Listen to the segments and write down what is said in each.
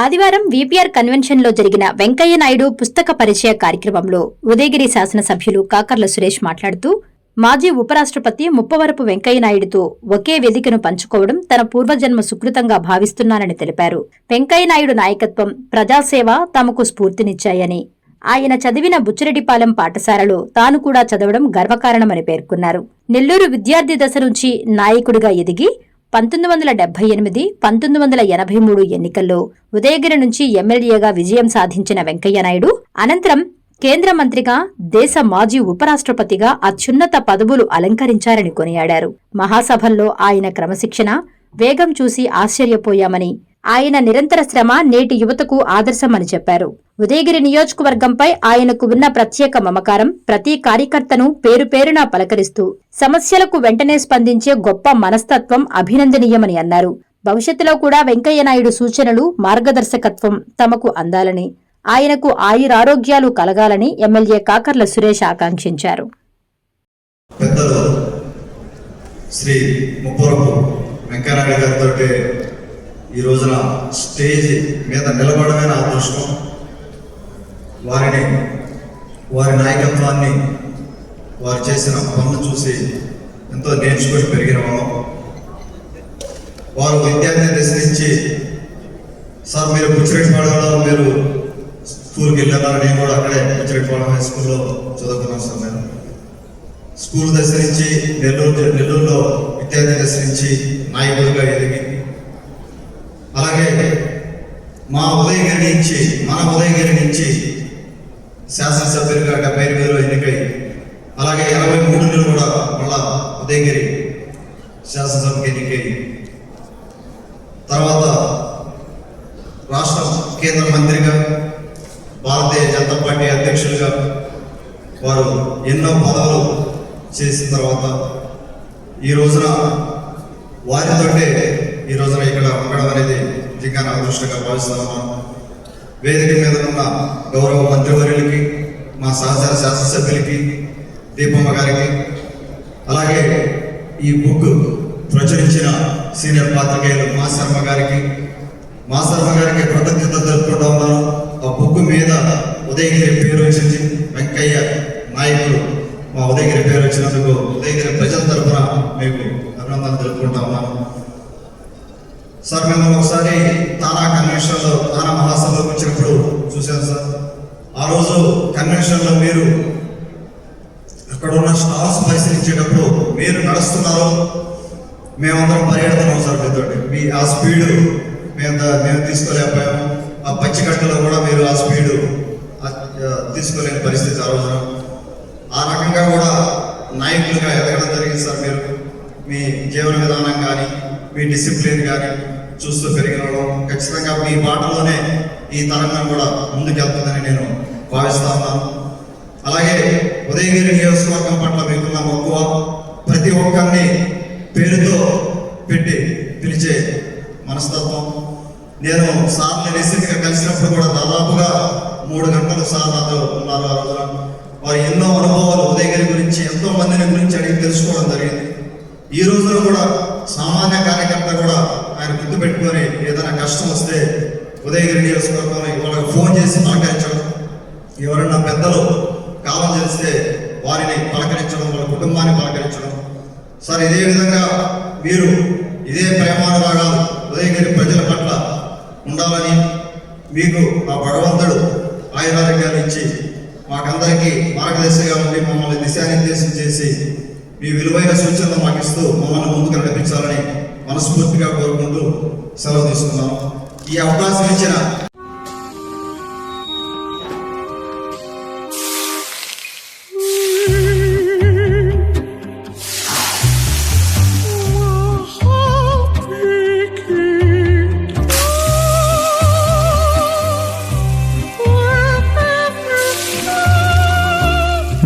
ఆదివారం VPR convention లో జరిగిన వెంకయ్య నాయుడు పుస్తక పరిచయ కార్యక్రమంలో ఉదయగిరి శాసనసభ్యులు కాకర్ల సురేష్ మాట్లాడుతూ మాజీ ఉపరాష్ట్రపతి ముప్పవరపు వెంకయ్య నాయుడుతో ఒకే వేదికను పంచుకోవడం తన పూర్వజన్మ సుకృతంగా భావిస్తున్నానని తెలిపారు. వెంకయ్య నాయుడు నాయకత్వం, ప్రజాసేవ తమకు స్ఫూర్తినిచ్చాయని, ఆయన చదివిన బుచ్చిరెడ్డిపాలెం పాఠశాలలో తాను కూడా చదవడం గర్వకారణమని పేర్కొన్నారు. నెల్లూరు విద్యార్థి దశ నుంచి నాయకుడిగా ఎదిగి 1978, 1983 ఎన్నికల్లో ఉదయగిరి నుంచి ఎమ్మెల్యేగా విజయం సాధించిన వెంకయ్య నాయుడు అనంతరం కేంద్ర మంత్రిగా, దేశ మాజీ ఉపరాష్ట్రపతిగా అత్యున్నత పదవులు అలంకరించారని కొనియాడారు. మహాసభల్లో ఆయన క్రమశిక్షణ, వేగం చూసి ఆశ్చర్యపోయామని, ఆయన నిరంతర శ్రమ నేటి యువతకు ఆదర్శమని చెప్పారు. ఉదయగిరి నియోజకవర్గంపై ఆయనకు ఉన్న ప్రత్యేక మమకారం, ప్రతి కార్యకర్తను పేరుపేరునా పలకరిస్తూ సమస్యలకు వెంటనే స్పందించే గొప్ప మనస్తత్వం అభినందనీయమని అన్నారు. భవిష్యత్తులో కూడా వెంకయ్య నాయుడు సూచనలు, మార్గదర్శకత్వం తమకు అందాలని, ఆయనకు ఆయురారోగ్యాలు కలగాలని ఎమ్మెల్యే కాకర్ల సురేష్ ఆకాంక్షించారు. శ్రీ ముప్పవరపు వెంకయ్యనాయుడు గారితో ఈ రోజున స్టేజ్ మీద నిలబడమే నా అదృష్టం. వారి నాయకత్వాన్ని, వారు చేసిన పనులు చూసి ఎంతో నేర్చుకొని పెరిగిన వాళ్ళం. వారు విద్యార్థి దశ నుంచి, సార్ మీరు బుచ్చిరెడ్డిపాలెంలో మీరు స్కూల్కి వెళ్ళారు, నేను కూడా అక్కడే బుచ్చిరెడ్డిపాలెం హై స్కూల్లో చదువుకున్నాను సార్. నేను స్కూల్ దశ నుంచి నెల్లూరులో విద్యార్థి దశ నుంచి నాయకుడిగా ఎదిగి, అలాగే మన ఉదయగిరి నుంచి శాసనసభ్యులుగా 78లో ఎన్నికై, అలాగే 83లో కూడా మళ్ళా ఉదయగిరి శాసనసభకి ఎన్నికై, తర్వాత రాష్ట్ర కేంద్ర మంత్రిగా, భారతీయ జనతా పార్టీ అధ్యక్షులుగా వారు ఎన్నో పదవులు చేసిన తర్వాత ఈ రోజున వారితోటే ఈ రోజున ఇక్కడ ఉండడం అనేది నిజంగా నా అదృష్టంగా భావిస్తున్నాను. వేదిక మీద ఉన్న గౌరవ మంత్రివర్యులకి, మా సహచర శాసనసభ్యులకి, దీపమ్మ గారికి, అలాగే ఈ బుక్ ప్రచురించిన సీనియర్ పాత్రికేయులు మాస్టర్మ గారికి కృతజ్ఞతలు తెలుపుకుంటూ ఉన్నాను. ఆ బుక్ మీద ఉదయగిరి పేరు వచ్చింది, వెంకయ్య నాయకులు మా ఉదయగిరి పేరు వచ్చినందుకు ఉదయగిరి ప్రజల తరఫున మీకు అభినందనలు తెలుపుకుంటా ఉన్నాను. సార్, మేము ఒకసారి తానా కన్వెన్షన్లో, తానా మహాసభలోకి వచ్చినప్పుడు చూశాను సార్. ఆ రోజు కన్వెన్షన్లో మీరు అక్కడ ఉన్న స్టాల్స్ పరిశీలించేటప్పుడు మీరు నడుస్తున్నారు, మేమందరం పరిగెడుతున్నాం సార్. మీ ఆ స్పీడు మేము తీసుకోలేకపోయాము. ఆ పచ్చికట్టలో కూడా మీరు ఆ స్పీడు తీసుకోలేని పరిస్థితి ఆ రోజున. ఆ రకంగా కూడా నాయకులుగా ఎదగడం జరిగింది సార్. మీరు మీ జీవన విధానం కానీ, మీ డిసిప్లిన్ కానీ చూస్తూ పెరిగిన వాళ్ళం. ఖచ్చితంగా మీ బాటలోనే ఈ తరంగం కూడా ముందుకెళ్తుందని నేను భావిస్తా ఉన్నాను. అలాగే ఉదయగిరి నియోజకవర్గం పట్ల మీకున్న మక్కువ, ప్రతి ఒక్కరిని పేరుతో పెట్టి పిలిచే మనస్తత్వం. నేను సార్ని రీసెంట్గా కలిసినప్పుడు కూడా దాదాపుగా 3 గంటలు సార్ నాతో ఉన్నారు. ఆ రోజున వారు ఎన్నో అనుభవాలు ఉదయగిరి గురించి, ఎంతో మందిని గురించి అడిగి తెలుసుకోవడం జరిగింది. ఈ రోజులో కూడా సామాన్య కార్యకర్త కూడా ఆయన గుర్తుపెట్టుకొని ఏదైనా కష్టం వస్తే ఉదయగిరి నియోజకవర్గంలో వాళ్ళకి ఫోన్ చేసి పలకరించడం, ఎవరన్నా పెద్దలు కాలం చేస్తే వారిని పలకరించడం, వాళ్ళ కుటుంబాన్ని పలకరించడం. సార్, ఇదే విధంగా మీరు ఇదే ప్రేమానురాగాలు ఉదయగిరి ప్రజల పట్ల ఉండాలని, మీకు ఆ భగవంతుడు ఆయురారోగ్యాలు ఇచ్చి మాకందరికీ మార్గదర్శిగా ఉండి మమ్మల్ని దిశానిర్దేశం చేసి మీ విలువైన సూచనలు మాకు ఇస్తూ మమ్మల్ని ముందుకు నడిపించాలని మనస్ఫూర్తిగా కోరుకుంటూ సెలవు తీసుకున్నాను. ఈ అవకాశం ఇచ్చిన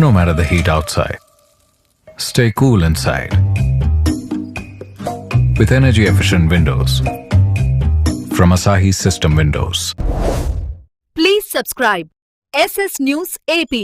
No matter the heat outside, stay cool inside with energy-efficient windows from Asahi System Windows. Please subscribe SS News AP.